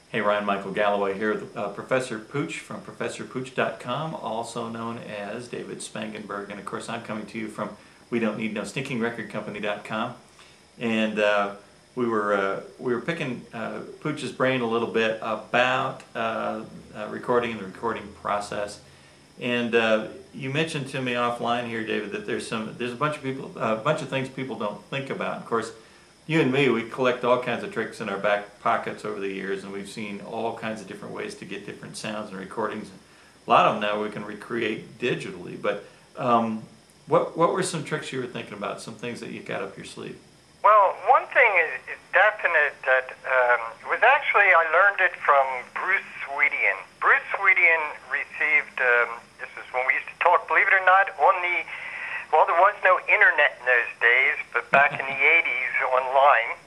Hey Ryan, Michael Galloway here with Professor Pooch from ProfessorPooch.com, also known as David Spangenberg, and of course I'm coming to you from We Don't Need No StinkingRecordCompany.com. And we were picking Pooch's brain a little bit about recording and the recording process. And you mentioned to me offline here, David, that there's a bunch of things people don't think about. Of course, you and me, we collect all kinds of tricks in our back pockets over the years, and we've seen all kinds of different ways to get different sounds and recordings. A lot of them now we can recreate digitally, but what were some tricks you were thinking about, some things that you got up your sleeve? Well, one thing is definite that was actually, I learned it from Bruce Swedian. Bruce Swedian received, this is when we used to talk, believe it or not, on the, well, there was no internet in those days, but back in the 80s online.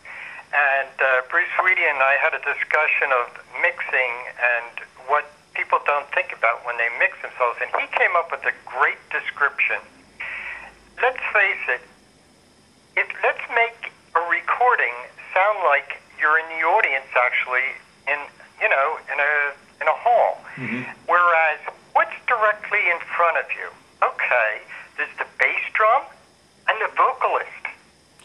And Bruce Swedian and I had a discussion of mixing and what people don't think about when they mix themselves. And he came up with a great description. Let's face it, let's make a recording sound like you're in the audience actually in a hall. Mm-hmm. Whereas what's directly in front of you? Okay, there's the bass drum and the vocalist.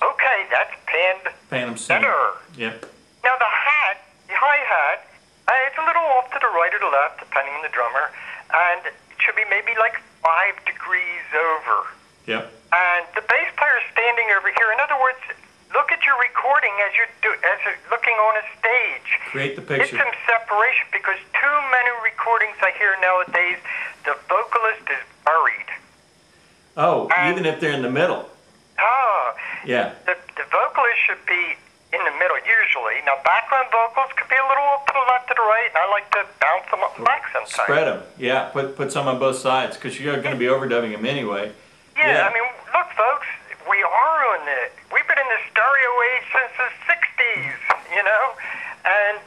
Okay, that's panned center. Yep. Now the hi-hat, it's a little off to the right or the left, depending on the drummer, and it should be maybe like 5 degrees over. Yep. And the bass player is standing over here. In other words, look at your recording as you're looking on a stage. Create the picture. Get some separation, because too many recordings I hear nowadays, the vocalist is buried. Oh, even if they're in the middle. Oh. Yeah. The vocalist should be in the middle usually. Now background vocals could be a little to the left or the right, and I like to bounce them up and back sometimes. Spread them. Yeah. Put some on both sides, because you're going to be overdubbing them anyway. Yeah. I mean, look, folks, we've been in the stereo age since the 60s, and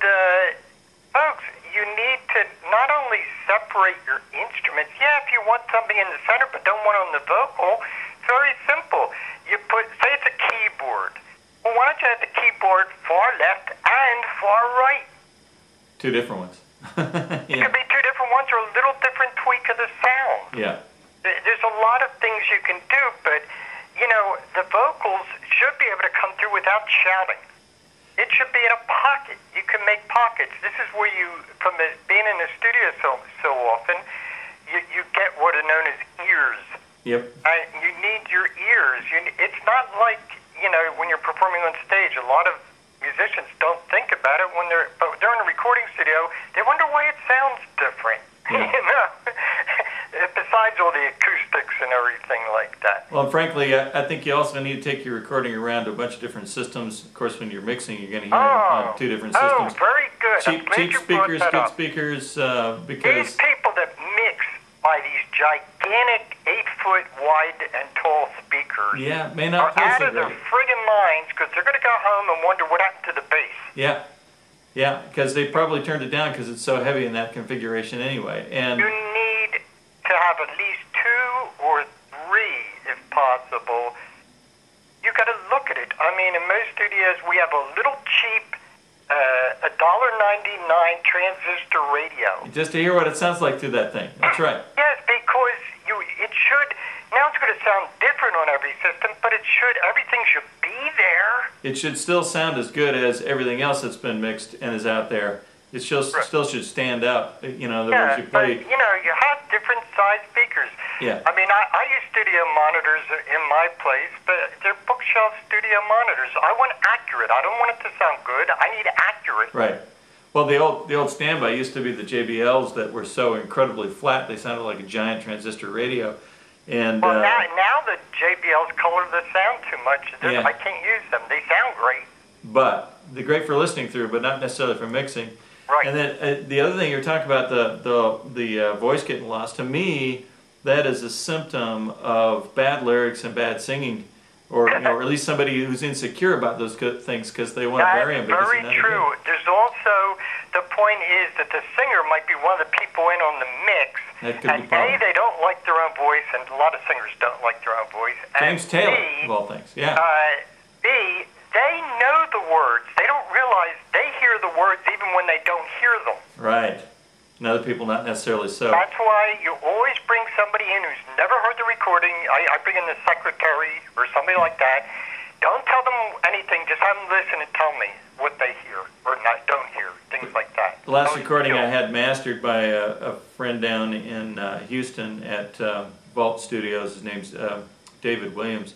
folks, you need to not only separate your instruments. Yeah, if you want something in the center but don't want it on the vocal, it's very simple. You say it's a keyboard. Well, why don't you have the keyboard far left and far right? Two different ones. Yeah. It could be two different ones or a little different tweak of the sound. Yeah. There's a lot of things you can do, but, the vocals should be able to come through without shouting. It should be in a pocket. You can make pockets. This is where you, from being in the studio so often, you get what are known as ears. Yep. You need your ears. It's not like, when you're performing on stage, a lot of musicians don't think about it but they're in a recording studio, they wonder why it sounds different. Yeah. Besides all the acoustics and everything like that. Well, frankly, I think you also need to take your recording around to a bunch of different systems. Of course, when you're mixing, you're going to hear on two different systems. Oh, very good. Cheap speakers, good speakers, because... These people that mix by these gigantic 8-foot wide and tall speakers may not play are out so of their great. friggin' minds, because they're going to go home and wonder what happened to the bass. Yeah. Yeah, because they probably turned it down because it's so heavy in that configuration anyway. And you need to have at least 2 or 3, if possible. You got to look at it. I mean, in most studios, we have a little cheap $1.99 transistor radio. Just to hear what it sounds like through that thing. That's right. Yes, because it should. Now it's going to sound different on every system, but everything should be there. It should still sound as good as everything else that's been mixed and is out there. It still should stand up. The words you play. But, you have different size speakers. Yeah. I mean, I use studio monitors in my place, but they're bookshelf studio monitors. I want accurate. I don't want it to sound good. I need accurate. Right. Well, the old standby used to be the JBLs that were so incredibly flat they sounded like a giant transistor radio. And well, now the JBLs color the sound too much. Yeah. I can't use them. They sound great. But they're great for listening through, but not necessarily for mixing. Right. And then the other thing you're talking about, the voice getting lost. To me, that is a symptom of bad lyrics and bad singing, or or at least somebody who's insecure about those good things because they want to bury them. That's very true. There's also, the point is that the singer might be one of the people in on the mix, and A, they don't like their own voice, and a lot of singers don't like their own voice. James Taylor, of all things, yeah. B, they know the words. They don't realize, they hear hear the words even when they don't hear them. Right. And other people not necessarily so. That's why you always bring somebody in who's never heard the recording. I bring in the secretary or somebody like that. Don't tell them anything. Just have them listen and tell me what they hear or don't hear, things like that. The last recording I had mastered by a friend down in Houston at Vault Studios. His name's David Williams,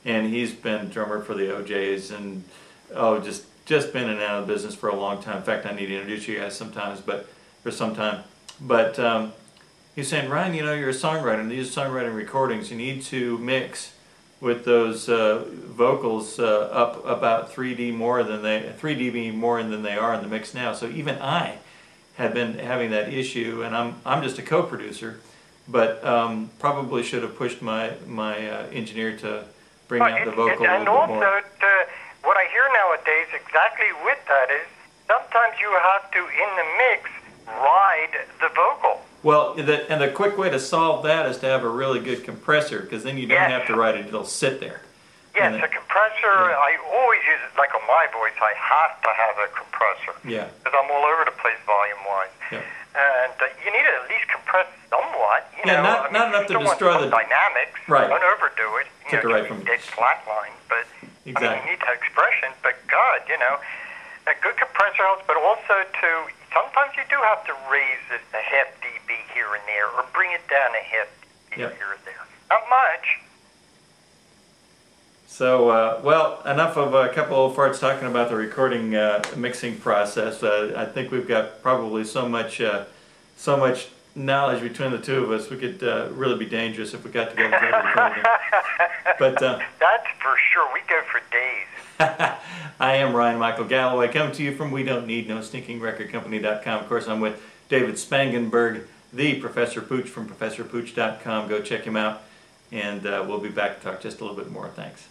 and he's been drummer for the OJs and just been in and out of the business for a long time. In fact, I need to introduce you guys sometimes, for some time. But he's saying, Ryan, you know, you're a songwriter, and these are songwriting recordings. You need to mix with those vocals up about 3 dB more than they are in the mix now. So even I had been having that issue, and I'm just a co-producer, but probably should have pushed my engineer to bring out the vocal a little bit more. And also, what I hear nowadays exactly with that is sometimes you have to, in the mix, ride the vocal. Well, and the quick way to solve that is to have a really good compressor, because then you don't have to ride it, it'll sit there. Yes, a compressor, I always use it, like on my voice, I have to have a compressor. Yeah. Because I'm all over the place volume-wise. Yeah. And you need to at least compress somewhat. You know, not enough to destroy the dynamics. Right. Don't overdo it. Take it right from dead flat lines, but exactly. I mean, you need that expression. But God, you know, a good compressor helps, but also sometimes you do have to raise it a half dB here and there, or bring it down a half dB here and there. Not much. So, well, enough of a couple old farts talking about the recording mixing process. I think we've got probably so much knowledge between the two of us. We could really be dangerous if we got together and started recording. But that's for sure. We go for days. I am Ryan Michael Galloway, coming to you from We Don't Need No StinkingRecordCompany.com. Of course, I'm with David Spangenberg, the Professor Pooch from ProfessorPooch.com. Go check him out, and we'll be back to talk just a little bit more. Thanks.